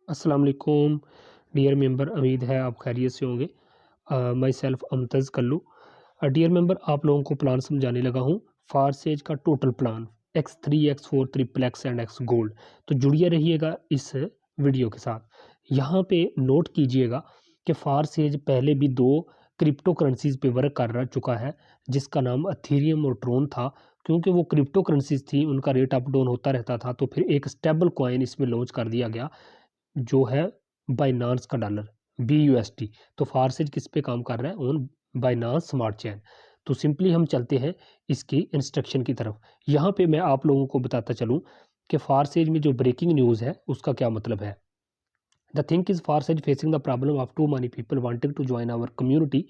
अस्सलाम वालेकुम dear member, उम्मीद है आप खैरियत से होंगे। Myself Amtaz Kallu. Dear member, आप लोगों को प्लान समझाने लगा हूँ। फारसेज का total plan X3 X4 triple X and X gold. तो जुड़िए रहिएगा इस वीडियो के साथ। यहाँ पे नोट कीजिएगा कि फारसेज पहले भी दो क्रिप्टो करेंसीज पे वर्क कर चुका है, जिसका नाम अथेरियम और ट्रोन था। क्योंकि वो क्रिप्टो करेंसीज थी, उनका रेट अप डाउन होता रहता था, तो फिर एक स्टेबल कॉइन इसमें लॉन्च कर दिया गया जो है बाइनांस का डॉलर BUSD। तो फारसेज किस पे काम कर रहा है? On Binance smart chain. तो सिंपली हम चलते हैं इसकी इंस्ट्रक्शन की तरफ। यहाँ पे मैं आप लोगों को बताता चलूँ कि फारसेज में जो ब्रेकिंग न्यूज़ है उसका क्या मतलब है। The thing is Forsage facing the problem of too many people wanting to join our community.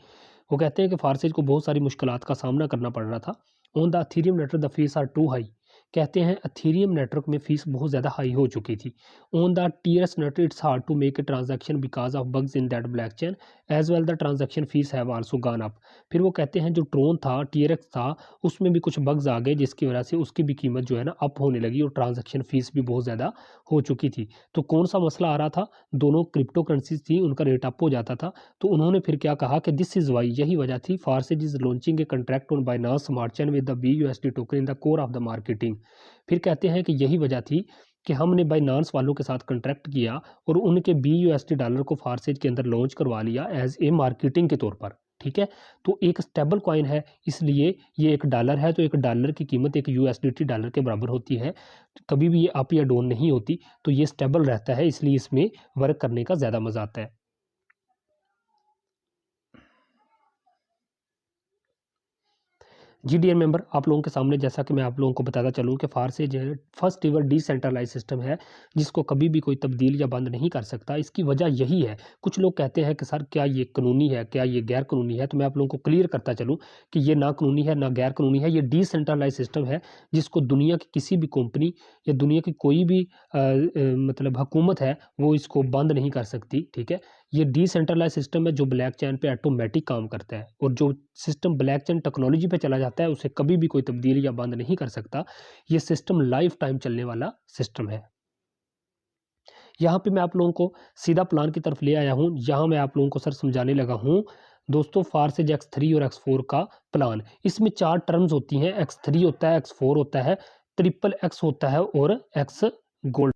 वो कहते हैं कि फारसेज को बहुत सारी मुश्किलात का सामना करना पड़ रहा था। On the Ethereum network the fees are too high. कहते हैं अथेरियम नेटवर्क में फीस बहुत ज़्यादा हाई हो चुकी थी। On the TRX network it's hard to make a transaction because of bugs in that blockchain as well the transaction fees have also gone up. फिर वो कहते हैं जो ट्रोन था, TRX था, उसमें भी कुछ बग्स आ गए जिसकी वजह से उसकी भी कीमत जो है ना अप होने लगी और ट्रांजैक्शन फीस भी बहुत ज़्यादा हो चुकी थी। तो कौन सा मसला आ रहा था? दोनों क्रिप्टो करेंसीज थी, उनका रेट अप हो जाता था। तो उन्होंने फिर क्या कहा कि दिस इज वाई, यही वजह थी, Forsage is launching a contract on Binance smart chain with the BUSD token in the core of the marketing. फिर कहते हैं कि यही वजह थी कि हमने बाइनांस वालों के साथ कंट्रैक्ट किया और उनके BUSD डॉलर को फारसेज के अंदर लॉन्च करवा लिया एज ए मार्केटिंग के तौर पर। ठीक है, तो एक स्टेबल कॉइन है, इसलिए ये एक डॉलर है, तो एक डॉलर की कीमत एक USDT डॉलर के बराबर होती है। कभी भी ये अप या डाउन नहीं होती, तो ये स्टेबल रहता है, इसलिए इसमें वर्क करने का ज़्यादा मज़ा आता है। जी डियर मेंबर, आप लोगों के सामने जैसा कि मैं आप लोगों को बताता चलूँ कि फारसेज है फर्स्ट एवर डिसेंट्रलाइज सिस्टम है जिसको कभी भी कोई तब्दील या बंद नहीं कर सकता। इसकी वजह यही है, कुछ लोग कहते हैं कि सर क्या ये कानूनी है, क्या ये गैर कानूनी है? तो मैं आप लोगों को क्लियर करता चलूँ कि ये ना कानूनी है ना गैर कानूनी है। ये डिसेंट्रलाइज सिस्टम है जिसको दुनिया की किसी भी कंपनी या दुनिया की कोई भी मतलब हुकूमत है वो इसको बंद नहीं कर सकती। ठीक है, ये डिसेंट्रलाइज सिस्टम है जो ब्लैक चैन पे ऑटोमेटिक काम करता है, और जो सिस्टम ब्लैक चैन टेक्नोलॉजी पे चला जाता है उसे कभी भी कोई तब्दील या बंद नहीं कर सकता। ये सिस्टम लाइफ टाइम चलने वाला सिस्टम है। यहाँ पे मैं आप लोगों को सीधा प्लान की तरफ ले आया हूँ। यहाँ मैं आप लोगों को सर समझाने लगा हूँ दोस्तों फारसेज X3 और X4 का प्लान। इसमें 4 टर्म्स होती हैं, X3 होता है, X4 होता है, ट्रिपल एक्स होता है और एक्स गोल्ड।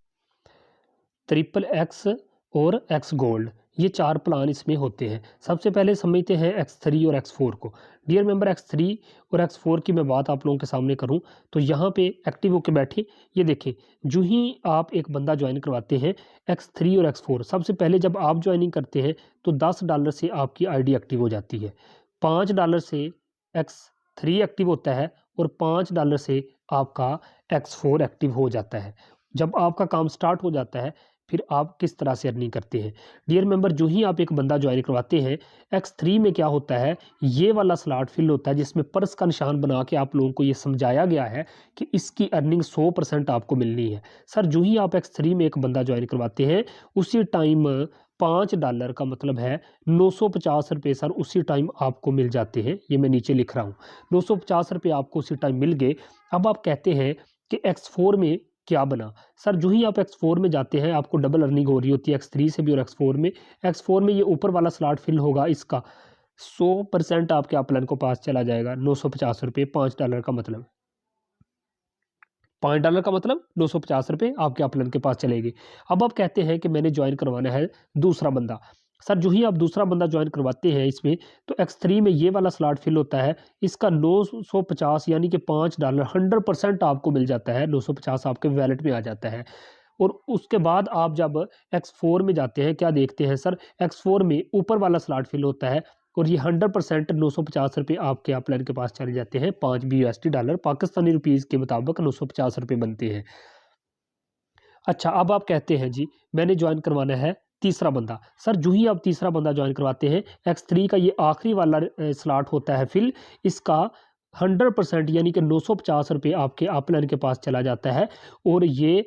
ट्रिपल एक्स और एक्स गोल्ड, ये 4 प्लान इसमें होते हैं। सबसे पहले समझते हैं X3 और X4 को। डियर मेंबर, X3 और X4 की मैं बात आप लोगों के सामने करूं तो यहाँ पे एक्टिव होके बैठे, ये देखें, जो ही आप एक बंदा ज्वाइन करवाते हैं X3 और X4, सबसे पहले जब आप ज्वाइनिंग करते हैं तो $10 से आपकी ID एक्टिव हो जाती है, $5 से X3 एक्टिव होता है और $5 से आपका X4 एक्टिव हो जाता है। जब आपका काम स्टार्ट हो जाता है फिर आप किस तरह से अर्निंग करते हैं। डियर मेंबर, जो ही आप एक बंदा ज्वाइन करवाते हैं, X3 में क्या होता है, ये वाला स्लॉट फिल होता है जिसमें पर्स का निशान बना के आप लोगों को ये समझाया गया है कि इसकी अर्निंग 100% आपको मिलनी है। सर जो ही आप X3 में एक बंदा ज्वाइन करवाते हैं उसी टाइम $5 का मतलब है 950 रुपये सर उसी टाइम आपको मिल जाते हैं। ये मैं नीचे लिख रहा हूँ, 950 रुपये आपको उसी टाइम मिल गए। अब आप कहते हैं कि X4 में क्या बना? सर जो ही आप X4 में जाते हैं आपको डबल अर्निंग हो रही होती है X3 से भी और X4 में। X4 में ये ऊपर वाला स्लॉट फिल होगा, इसका 100% आपके अपलाइन को पास चला जाएगा। 950 रुपये, $5 का मतलब, $5 का मतलब 950 रुपये आपके अपलाइन के पास चलेगी। अब आप कहते हैं कि मैंने ज्वाइन करवाना है दूसरा बंदा। सर जो ही आप दूसरा बंदा ज्वाइन करवाते हैं इसमें, तो X3 में ये वाला स्लॉट फिल होता है, इसका 950 यानी कि $5 100% आपको मिल जाता है, 950 आपके वैलेट में आ जाता है। और उसके बाद आप जब X4 में जाते हैं, क्या देखते हैं सर, X4 में ऊपर वाला स्लॉट फिल होता है और ये 100% 950 रुपये आपके अपलाइन के पास चले जाते हैं। 5 BUSD डॉलर पाकिस्तानी रुपीज़ के मुताबिक 950 रुपये बनते हैं। अच्छा, अब आप कहते हैं जी मैंने ज्वाइन करवाना है तीसरा बंदा। सर जो ही आप तीसरा बंदा ज्वाइन करवाते हैं, X3 का ये आखिरी वाला स्लॉट होता है फिल, इसका 100% यानी कि 950 रुपये आपके अपलाइन के पास चला जाता है। और ये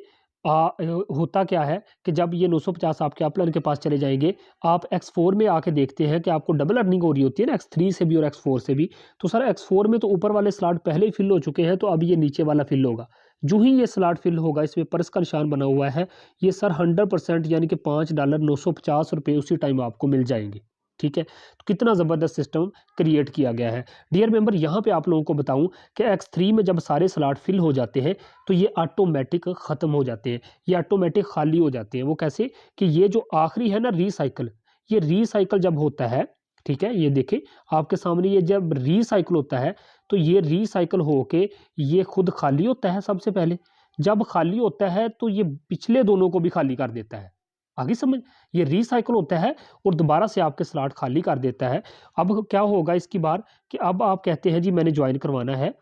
होता क्या है कि जब ये 950 आपके अपलाइन के पास चले जाएंगे, आप X4 में आके देखते हैं कि आपको डबल अर्निंग हो रही होती है ना X3 से भी और X4 से भी। तो सर X4 में तो ऊपर वाले स्लॉट पहले ही फिल हो चुके हैं, तो अब ये नीचे वाला फिल होगा। जो ही ये स्लॉट फिल होगा, इसमें परस का निशान बना हुआ है, ये सर 100% यानी कि $5,950 उसी टाइम आपको मिल जाएंगे। ठीक है, तो कितना ज़बरदस्त सिस्टम क्रिएट किया गया है। डियर मेंबर, यहाँ पे आप लोगों को बताऊं कि X3 में जब सारे स्लॉट फिल हो जाते हैं तो ये ऑटोमेटिक ख़त्म हो जाते हैं, ये ऑटोमेटिक खाली हो जाते हैं। वो कैसे कि ये जो आखिरी है ना रीसाइकिल, ये रीसाइकिल जब होता है, ठीक है, ये देखें आपके सामने, ये जब रीसाइकिल होता है तो ये रीसाइकिल होके ये खुद खाली होता है। सबसे पहले जब खाली होता है तो ये पिछले दोनों को भी खाली कर देता है। आगे समझ, ये रीसाइकिल होता है और दोबारा से आपके स्लॉट खाली कर देता है। अब क्या होगा इसकी बार कि अब आप कहते हैं जी मैंने ज्वाइन करवाना है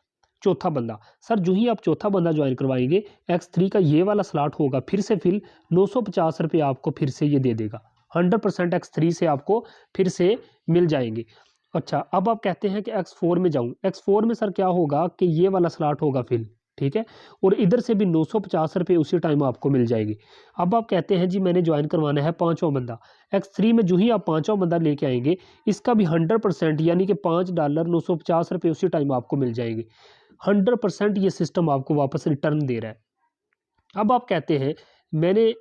चौथा बंदा। सर जो ही आप चौथा बंदा ज्वाइन करवाएंगे, X3 का ये वाला स्लॉट होगा फिर से फिल, 950 रुपये आपको फिर से ये दे देगा। 100% X3 से आपको फिर से मिल जाएंगे। अच्छा, अब आप कहते हैं कि X4 में जाऊं। X4 में सर क्या होगा कि ये वाला स्लॉट होगा फिल, ठीक है, और इधर से भी 950 रुपये उसी टाइम आपको मिल जाएगी। अब आप कहते हैं जी मैंने ज्वाइन करवाना है पाँचवां बंदा। X3 में जो ही आप पाँचवां बंदा लेके आएंगे, इसका भी 100% यानी कि $5,950 उसी टाइम आपको मिल जाएंगे। 100% ये सिस्टम आपको वापस रिटर्न दे रहा है। अब आप कहते हैं मैंने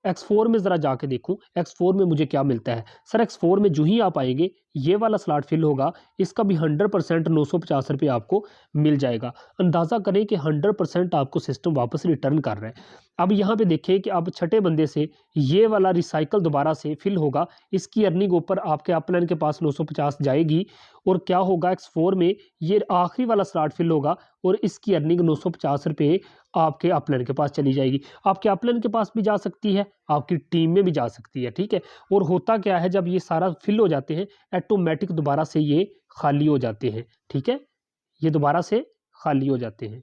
X4 में ज़रा जाके देखूं X4 में मुझे क्या मिलता है। सर X4 में जो ही आप आएंगे, ये वाला स्लॉट फिल होगा, इसका भी 100% 950 रुपये आपको मिल जाएगा। अंदाज़ा करें कि 100% आपको सिस्टम वापस रिटर्न कर रहा है। अब यहाँ पे देखें कि अब छठे बंदे से ये वाला रिसाइकल दोबारा से फिल होगा, इसकी अर्निंग ऊपर आपके अपलाइन के पास 950 जाएगी, और क्या होगा X4 में ये आखिरी वाला स्लॉट फिल होगा और इसकी अर्निंग 950 रुपये आपके अपलाइन के पास चली जाएगी। आपके अपलाइन के पास भी जा सकती है, आपकी टीम में भी जा सकती है। ठीक है, और होता क्या है जब ये सारा फिल हो जाते हैं, ऑटोमेटिक दोबारा से ये खाली हो जाते हैं। ठीक है, ये दोबारा से खाली हो जाते हैं।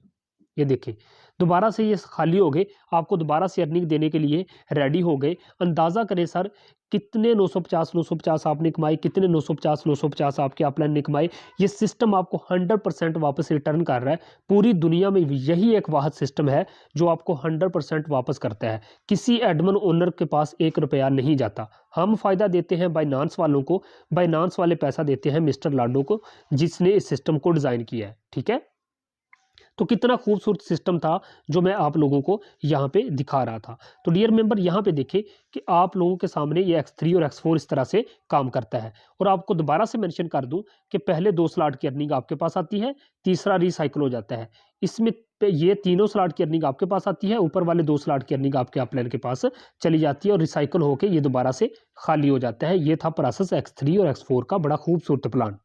ये देखें दोबारा से ये खाली हो गए, आपको दोबारा से अर्निंग देने के लिए रेडी हो गए। अंदाज़ा करें सर कितने 950 आपने कमाए, कितने 950 आपके अपलाइन ने कमाए। ये सिस्टम आपको 100% वापस रिटर्न कर रहा है। पूरी दुनिया में यही एक वाहिद सिस्टम है जो आपको 100% वापस करता है। किसी एडमिन ओनर के पास 1 रुपया नहीं जाता। हम फ़ायदा देते हैं बाइनांस वालों को, बाइनांस वाले पैसा देते हैं मिस्टर लाडो को, जिसने इस सिस्टम को डिज़ाइन किया है। ठीक है, तो कितना खूबसूरत सिस्टम था जो मैं आप लोगों को यहाँ पे दिखा रहा था। तो डियर मेंबर, यहाँ पे देखें कि आप लोगों के सामने ये X3 और X4 इस तरह से काम करता है। और आपको दोबारा से मेंशन कर दूं कि पहले 2 स्लॉट की अर्निंग आपके पास आती है, तीसरा रिसाइकिल हो जाता है। इसमें ये तीनों स्लॉट की अर्निंग आपके पास आती है, ऊपर वाले 2 स्लॉट की अर्निंग आपके अपलाइन के पास चली जाती है और रिसाइकिल होकर ये दोबारा से खाली हो जाता है। ये था प्रोसेस X3 और X4 का बड़ा खूबसूरत प्लान।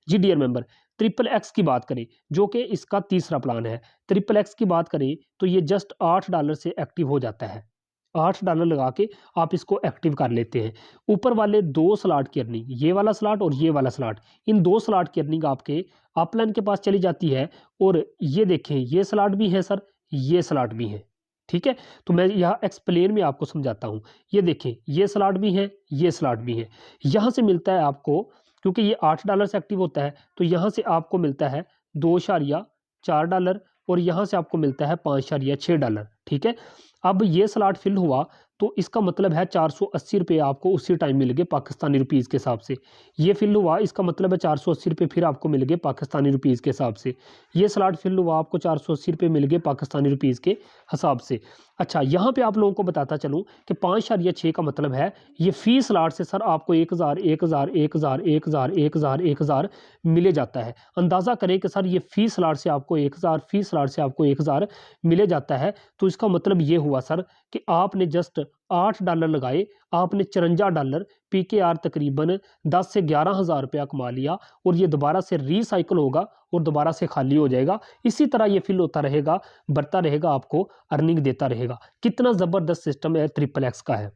जी डियर मेंबर, XXX की बात करें जो कि इसका तीसरा प्लान है। XXX की बात करें तो ये जस्ट $8 से एक्टिव हो जाता है। $8 लगा के आप इसको एक्टिव कर लेते हैं। ऊपर वाले 2 स्लॉट की अर्निंग, ये वाला स्लॉट और ये वाला स्लॉट, इन 2 स्लॉट की अर्निंग आपके अपलाइन के पास चली जाती है। और ये देखें ये स्लॉट भी है सर, ये स्लॉट भी है। ठीक है, तो मैं यहाँ एक्सप्लेन में आपको समझाता हूँ। ये देखें ये स्लॉट भी है, ये स्लॉट भी है। यहाँ से मिलता है आपको, क्योंकि ये $8 से एक्टिव होता है, तो यहाँ से आपको मिलता है $2.4 और यहाँ से आपको मिलता है $5.6। ठीक है, अब ये स्लॉट फिल हुआ तो इसका मतलब है 480 रुपये आपको उसी टाइम मिल गए पाकिस्तानी रुपीज़ के हिसाब से। ये फिल हुआ, इसका मतलब है 480 रुपये फिर आपको मिल गए पाकिस्तानी रुपीज़ के हिसाब से। ये स्लॉट फिल हुआ, आपको 480 रुपये मिल गए पाकिस्तानी रुपीज़ के हिसाब से। अच्छा, यहाँ पे आप लोगों को बताता चलूँ कि 5.6 का मतलब है ये फी स्लॉट से सर आपको 1000 मिले जाता है। अंदाज़ा करें कि सर ये फी स्लॉट से आपको 1000, फी स्लॉट से आपको 1000 मिले जाता है। तो इसका मतलब ये हुआ सर कि आपने जस्ट $8 लगाए, आपने $54 PKR तकरीबन 10 से 11 हज़ार रुपया कमा लिया, और ये दोबारा से रिसाइकिल होगा और दोबारा से खाली हो जाएगा। इसी तरह ये फिल होता रहेगा, बढ़ता रहेगा, आपको अर्निंग देता रहेगा। कितना ज़बरदस्त सिस्टम है XXX का है।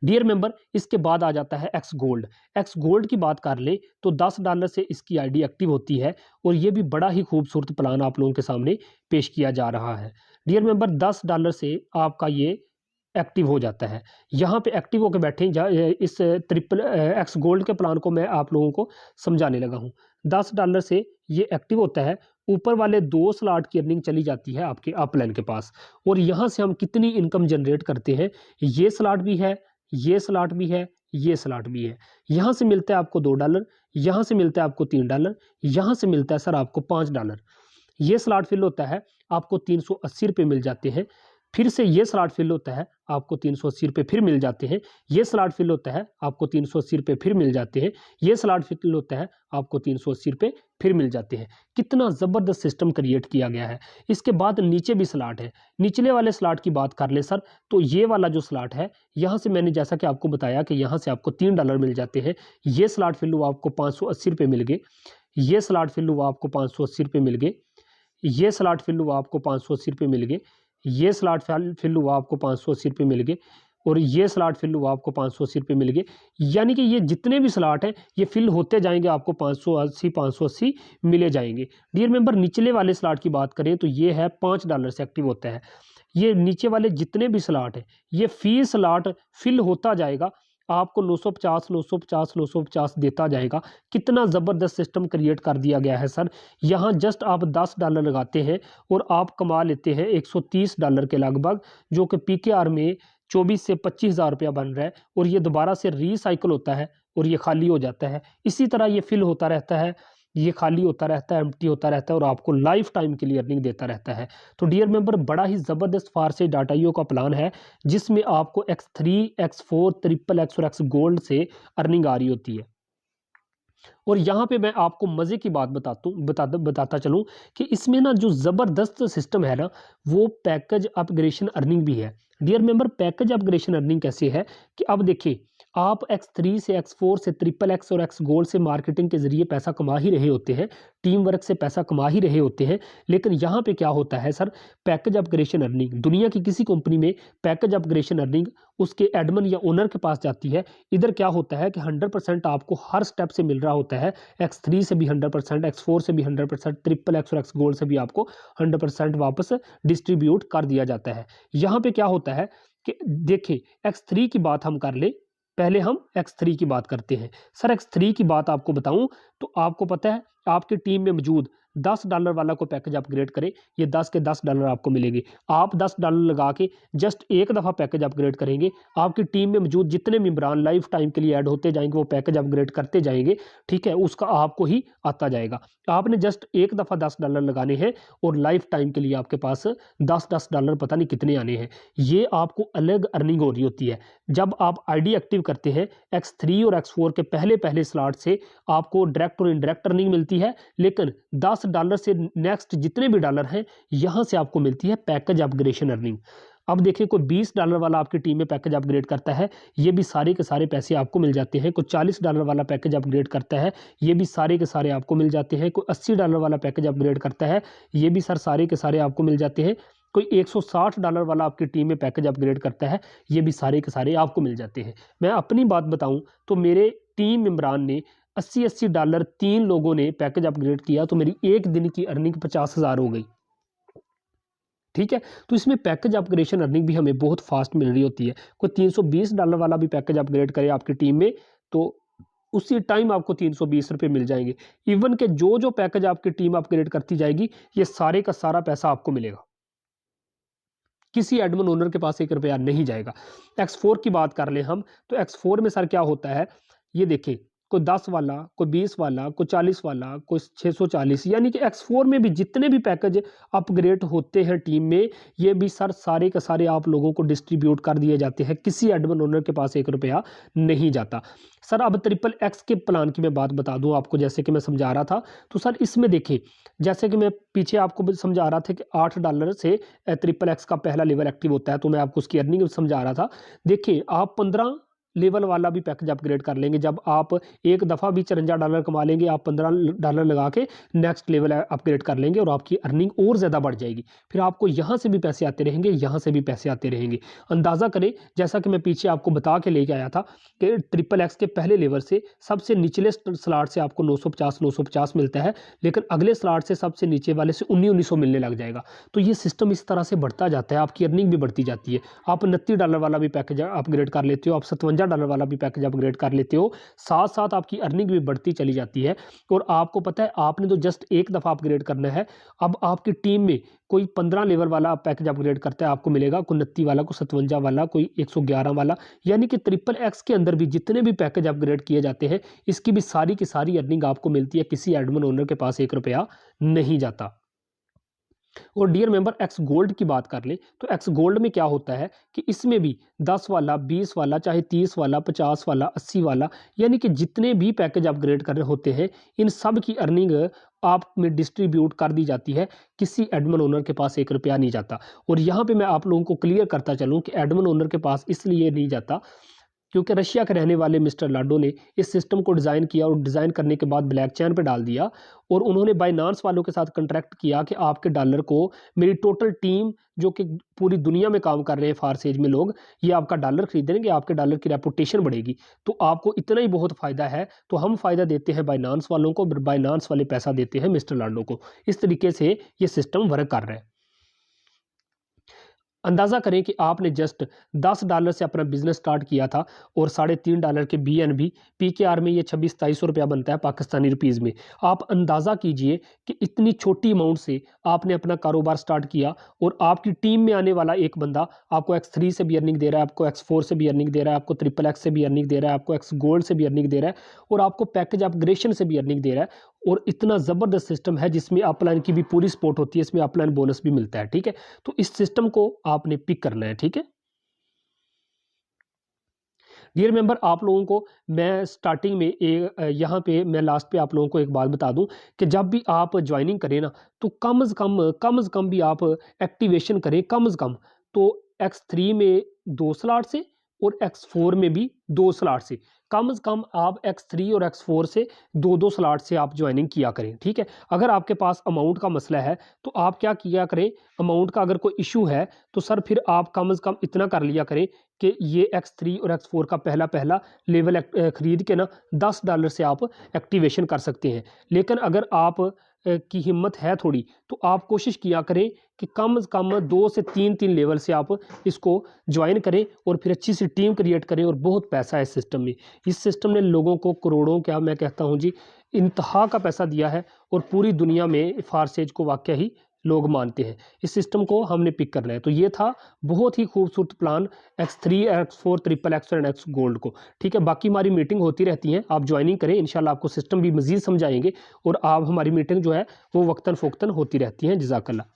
डियर मेंबर, इसके बाद आ जाता है X गोल्ड। X गोल्ड की बात कर ले तो $10 से इसकी आईडी एक्टिव होती है, और ये भी बड़ा ही खूबसूरत प्लान आप लोगों के सामने पेश किया जा रहा है। डियर मेंबर, $10 से आपका ये एक्टिव हो जाता है। यहाँ पे एक्टिव होकर बैठे इस XXX गोल्ड के प्लान को मैं आप लोगों को समझाने लगा हूँ। $10 से ये एक्टिव होता है, ऊपर वाले 2 स्लॉट की अर्निंग चली जाती है आपके अपलाइन के पास, और यहाँ से हम कितनी इनकम जनरेट करते हैं। ये स्लॉट भी है, ये स्लॉट भी है, ये स्लॉट भी है। यहाँ से मिलता है आपको $2, यहाँ से मिलता है आपको $3, यहाँ से मिलता है सर आपको $5। ये स्लॉट फिल होता है आपको 380 रुपये मिल जाते हैं। फिर से ये स्लॉट फिल होता है आपको 380 रुपये फिर मिल जाते हैं। ये स्लॉट फिल होता है आपको 380 रुपये फिर मिल जाते हैं। ये स्लॉट फिल होता है आपको 380 रुपये फिर मिल जाते हैं। कितना ज़बरदस्त सिस्टम क्रिएट किया गया है। इसके बाद नीचे भी स्लॉट है। निचले वाले स्लॉट की बात कर ले सर, तो ये वाला जो स्लॉट है, यहाँ से मैंने जैसा कि आपको बताया कि यहाँ से आपको $3 मिल जाते हैं। ये स्लॉट फिल हुआ आपको 580 रुपये मिल गए। ये स्लॉट फिल हुआ आपको 580 रुपये मिल गए। ये स्लॉट फिल हुआ आपको 580 रुपये मिल गए। ये स्लॉट फिल हुआ आपको 580 रुपये मिल गए। और ये स्लॉट फिल हुआ आपको 580 रुपये मिल गए। यानी कि ये जितने भी स्लॉट हैं ये फिल होते जाएंगे, आपको 580 मिले जाएंगे। डियर मेंबर, निचले वाले स्लॉट की बात करें तो ये है $5 से एक्टिव होता है। ये नीचे वाले जितने भी स्लॉट हैं ये फी स्लॉट फिल होता जाएगा, आपको 950 950 950 देता जाएगा। कितना ज़बरदस्त सिस्टम क्रिएट कर दिया गया है सर। यहाँ जस्ट आप $10 लगाते हैं और आप कमा लेते हैं $130 के लगभग, जो कि PKR में 24 से 25 हज़ार रुपया बन रहा है। और ये दोबारा से रिसाइकल होता है और ये खाली हो जाता है। इसी तरह ये फिल होता रहता है, ये खाली होता रहता है, एम्प्टी होता रहता है और आपको लाइफ टाइम के लिए अर्निंग देता रहता है। तो डियर मेंबर, बड़ा ही ज़बरदस्त फारसेज डाटा.io का प्लान है जिसमें आपको X3, X4, XXX और X गोल्ड से अर्निंग आ रही होती है। और यहाँ पे मैं आपको मज़े की बात बताता चलूँ कि इसमें ना जो ज़बरदस्त सिस्टम है ना, वो पैकेज अपग्रेडेशन अर्निंग भी है। Dear member, package upgradation earning कैसे है कि अब देखिए, आप X3 से X4 से XXX और X गोल्ड से मार्केटिंग के ज़रिए पैसा कमा ही रहे होते हैं, टीम वर्क से पैसा कमा ही रहे होते हैं। लेकिन यहाँ पे क्या होता है सर, पैकेज अपग्रेडेशन अर्निंग, दुनिया की किसी कंपनी में पैकेज अपग्रेडेशन अर्निंग उसके एडमिन या ओनर के पास जाती है। इधर क्या होता है कि 100% आपको हर स्टेप से मिल रहा होता है। X3 से भी 100%, X4 से भी 100%, XXX और X गोल्ड से भी आपको 100% वापस डिस्ट्रीब्यूट कर दिया जाता है। यहाँ पे क्या होता है कि देखिए, X3 की बात हम कर ले, पहले हम X3 की बात करते हैं। सर X3 की बात आपको बताऊं तो आपको पता है आपकी टीम में मौजूद $10 वाला को पैकेज अपग्रेड करे, ये 10 के $10 आपको मिलेंगे। आप $10 लगा के जस्ट एक दफ़ा पैकेज अपग्रेड करेंगे, आपकी टीम में मौजूद जितने मेंबरान लाइफ टाइम के लिए ऐड होते जाएंगे वो पैकेज अपग्रेड करते जाएंगे, ठीक है, उसका आपको ही आता जाएगा। आपने जस्ट एक दफ़ा $10 लगाने हैं और लाइफ टाइम के लिए आपके पास $10 पता नहीं कितने आने हैं। ये आपको अलग अर्निंग हो रही होती है। जब आप ID एक्टिव करते हैं X3 और X4 के पहले स्लॉट से आपको डायरेक्ट और इनडायरेक्ट अर्निंग मिलती है, लेकिन $10 से नेक्स्ट जितने भी डॉलर हैं यहां से आपको मिलती है पैकेज अपग्रेडेशन अर्निंग। अब देखिए, कोई $20 वाला आपकी टीम में पैकेज अपग्रेड करता है, ये भी सारे के सारे पैसे आपको मिल जाते हैं। कोई $40 वाला पैकेज अपग्रेड करता है, ये भी सारे के सारे आपको मिल जाते हैं। कोई $80 वाला पैकेज अपग्रेड करता है, ये भी सर सारे के सारे आपको मिल जाते हैं। कोई $160 वाला आपकी टीम में पैकेज अपग्रेड करता है, ये भी सारे के सारे आपको मिल जाते हैं। मैं अपनी बात बताऊं तो मेरे टीम मेंबरान ने $80 3 लोगों ने पैकेज अपग्रेड किया तो मेरी एक दिन की अर्निंग 50,000 हो गई। ठीक है, तो इसमें पैकेज अपग्रेडेशन अर्निंग भी हमें बहुत फास्ट मिल रही होती है। कोई $320 वाला भी पैकेज अपग्रेड करे आपकी टीम में तो उसी टाइम आपको 320 रुपये मिल जाएंगे। इवन के जो पैकेज आपकी टीम अपग्रेड करती जाएगी ये सारे का सारा पैसा आपको मिलेगा, किसी एडमिन ओनर के पास $1 नहीं जाएगा। X4 की बात कर लें हम तो X4 में सर क्या होता है, ये देखिए, कोई 10 वाला, कोई 20 वाला, कोई 40 वाला, कोई 640, यानी कि X4 में भी जितने भी पैकेज अपग्रेड होते हैं टीम में, ये भी सर सारे के सारे आप लोगों को डिस्ट्रीब्यूट कर दिए जाते हैं, किसी एडमिन ओनर के पास $1 नहीं जाता। सर अब XXX के प्लान की मैं बात बता दूं आपको, जैसे कि मैं समझा रहा था, तो सर इसमें देखिए, जैसे कि मैं पीछे आपको समझा रहा था कि $8 से XXX का पहला लेवल एक्टिव होता है, तो मैं आपको उसकी अर्निंग समझा रहा था। देखिए, आप 15 लेवल वाला भी पैकेज अपग्रेड कर लेंगे, जब आप एक दफ़ा भी $54 कमा लेंगे, आप $15 लगा के नेक्स्ट लेवल अपग्रेड कर लेंगे और आपकी अर्निंग और ज़्यादा बढ़ जाएगी। फिर आपको यहाँ से भी पैसे आते रहेंगे, यहाँ से भी पैसे आते रहेंगे। अंदाज़ा करें, जैसा कि मैं पीछे आपको बता के लेके आया था कि XXX के पहले लेवल से सबसे निचले स्लॉट से आपको 950 मिलता है, लेकिन अगले स्लॉट से सबसे नीचे वाले से 1900 मिलने लग जाएगा। तो ये सिस्टम इस तरह से बढ़ता जाता है, आपकी अर्निंग भी बढ़ती जाती है। आप $29 वाला भी पैकेज अपग्रेड कर लेते हो, आप $57 वाला भी पैकेज अपग्रेड कर लेते हो, साथ साथ आपकी अर्निंग भी बढ़ती चली जाती है। और आपको पता है, आपने तो जस्ट एक दफ़ा अपग्रेड करना है। अब आपकी टीम में कोई 15 लेवल वाला पैकेज अपग्रेड करता है, आपको मिलेगा कोई 29 वाला, कोई 57 वाला, कोई 111 वाला, यानी कि XXX के अंदर भी जितने भी पैकेज अपग्रेड किए जाते हैं, इसकी भी सारी की सारी अर्निंग आपको मिलती है, किसी एडमिन ओनर के पास $1 नहीं जाता। और डियर मेंबर, एक्स गोल्ड की बात कर लें तो एक्स गोल्ड में क्या होता है कि इसमें भी 10 वाला, 20 वाला, चाहे 30 वाला, 50 वाला, 80 वाला, यानी कि जितने भी पैकेज अपग्रेड कर रहे होते हैं इन सब की अर्निंग आप में डिस्ट्रीब्यूट कर दी जाती है। किसी एडमिन ओनर के पास 1 रुपया नहीं जाता। और यहाँ पे मैं आप लोगों को क्लियर करता चलूँ कि एडमिन ओनर के पास इसलिए नहीं जाता क्योंकि रशिया के रहने वाले मिस्टर लाडो ने इस सिस्टम को डिज़ाइन किया और डिज़ाइन करने के बाद ब्लैक चैन पे डाल दिया। और उन्होंने बाइनांस वालों के साथ कॉन्ट्रैक्ट किया कि आपके डॉलर को मेरी टोटल टीम जो कि पूरी दुनिया में काम कर रहे हैं फारसेज में लोग, ये आपका डॉलर खरीदेंगे, आपके डॉलर की रेपुटेशन बढ़ेगी। तो आपको इतना ही बहुत फ़ायदा है, तो हम फ़ायदा देते हैं बाइनांस वालों को, बाइनांस वाले पैसा देते हैं मिस्टर लाडो को। इस तरीके से ये सिस्टम वर्क कर रहा है। अंदाज़ा करें कि आपने जस्ट $10 से अपना बिजनेस स्टार्ट किया था और $3.5 के BNB, PKR में ये 26-27 रुपया बनता है पाकिस्तानी रुपीज़ में। आप अंदाज़ा कीजिए कि इतनी छोटी अमाउंट से आपने अपना कारोबार स्टार्ट किया और आपकी टीम में आने वाला एक बंदा आपको X3 से भी अर्निंग दे रहा है, आपको X4 से भी अर्निंग दे रहा है, आपको XXX से भी अर्निंग दे रहा है, आपको X गोल्ड से भी अर्निंग दे रहा है और आपको पैकेज अपग्रेडेशन से भी अर्निंग दे रहा है। और इतना ज़बरदस्त सिस्टम है जिसमें अपलाइन की भी पूरी सपोर्ट होती है, इसमें अपलाइन बोनस भी मिलता है। ठीक है, तो इस सिस्टम को आपने पिक करना है। ठीक है डियर मेंबर, आप लोगों को मैं स्टार्टिंग में यहाँ पे मैं लास्ट पे आप लोगों को एक बात बता दूं कि जब भी आप ज्वाइनिंग करें ना तो कम से कम भी आप एक्टिवेशन करें कम से कम तो X3 में 2 स्लॉट से और X4 में भी 2 स्लॉट से कम आप X3 और X4 से 2-2 स्लॉट से आप ज्वाइनिंग किया करें। ठीक है, अगर आपके पास अमाउंट का मसला है तो आप क्या किया करें, अमाउंट का अगर कोई इशू है तो सर फिर आप कम से कम इतना कर लिया करें कि ये X3 और X4 का पहला पहला लेवल खरीद के ना $10 से आप एक्टिवेशन कर सकते हैं। लेकिन अगर आप की हिम्मत है थोड़ी तो आप कोशिश किया करें कि कम से कम 2 से 3 लेवल से आप इसको ज्वाइन करें और फिर अच्छी सी टीम क्रिएट करें। और बहुत पैसा है इस सिस्टम में, इस सिस्टम ने लोगों को करोड़ों, क्या मैं कहता हूँ जी, इंतहा का पैसा दिया है और पूरी दुनिया में फारसेज को वाकई ही लोग मानते हैं। इस सिस्टम को हमने पिक करना है। तो ये था बहुत ही खूबसूरत प्लान X3, X4, XXX और X गोल्ड को। ठीक है, बाकी हमारी मीटिंग होती रहती हैं, आप ज्वाइनिंग करें, इंशाल्लाह आपको सिस्टम भी मज़ीद समझाएंगे और आप हमारी मीटिंग जो है वो वक्तन फ़ोक्तन होती रहती हैं। जज़ाकल्लाह।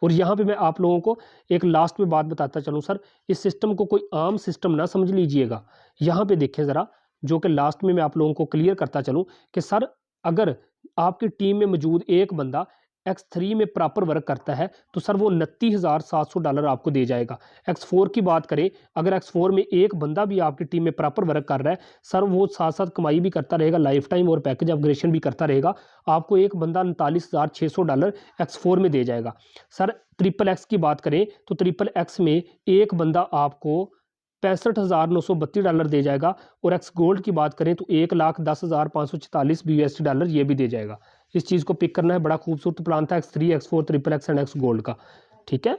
और यहाँ पे मैं आप लोगों को एक लास्ट में बात बताता चलूँ सर, इस सिस्टम को कोई आम सिस्टम ना समझ लीजिएगा। यहाँ पे देखें ज़रा, जो कि लास्ट में मैं आप लोगों को क्लियर करता चलूँ कि सर अगर आपकी टीम में मौजूद एक बंदा X3 में प्रॉपर वर्क करता है तो सर वो $29,700 आपको दे जाएगा। X4 की बात करें, अगर X4 में एक बंदा भी आपकी टीम में प्रॉपर वर्क कर रहा है सर, वो साथ साथ कमाई भी करता रहेगा, लाइफ टाइम और पैकेज अपग्रेडेशन भी करता रहेगा, आपको एक बंदा $39,600 X4 में दे जाएगा। सर XXX की बात करें तो XXX में एक बंदा आपको $65,932 दे जाएगा और X गोल्ड की बात करें तो $1,10,544 USD ये भी दे जाएगा। इस चीज़ को पिक करना है, बड़ा खूबसूरत प्लान था X3, X4, XXX and X gold का। ठीक है।